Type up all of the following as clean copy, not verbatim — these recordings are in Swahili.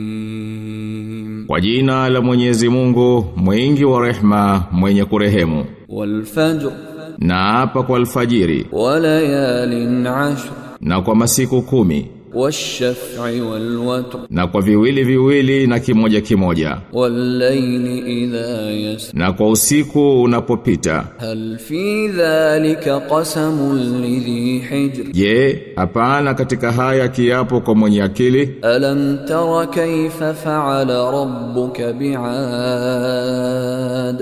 Bismillahirrahmanirrahim. Kwa jina la Mwenyezi Mungu, mwingi wa rehema, mwenye kurehemu. Wal fajr, na apa kwa alfajiri. wa layalin ashr, na kwa masiku 10. wash-shaf'i wal watr, na kwa viwili viwili na kimoja kimoja. wal layli idha yasr, na kwa usiku unapopita. hal fi dhalika qasamun lidhi hijr. Je, hapana katika haya kiapo kwa mwenye akili? Alam tara kayfa fa'ala rabbuka bi'ad,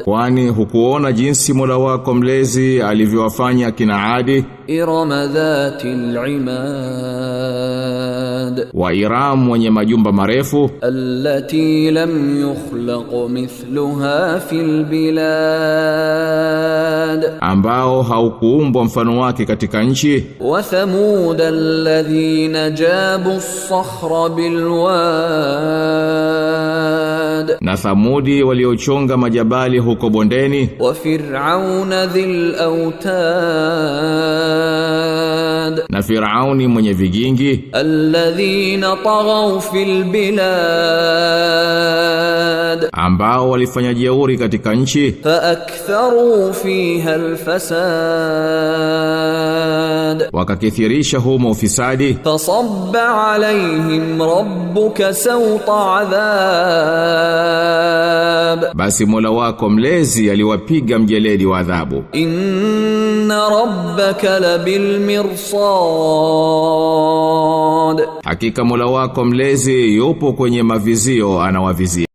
kwani hukuona jinsi Mola wako mlezi alivyowafanya kina Adi? Irama dhatil imad, wa Iram wenye majumba marefu. allati lam yukhlaq mithluha fil bilad, ambao haukuumbwa mfano wake katika nchi. wa thamud alladhina jabu as-sakhra bil wad, na Thamudi waliochonga majabali huko bondeni. wa fir'auna dhil autad, na Firauni mwenye vigingi. alladhina taghaw fil bilad, ambao walifanya jeuri katika nchi. fa aktharu fiha al-fasad, wakakithirisha humo ufisadi. fasabba alayhim rabbuka sawta adhab, basi Mola wako mlezi aliwapiga mjeledi wa adhabu. inna rabbaka labil mirsad, hakika Mola wako mlezi yupo kwenye mavizio anawavizia.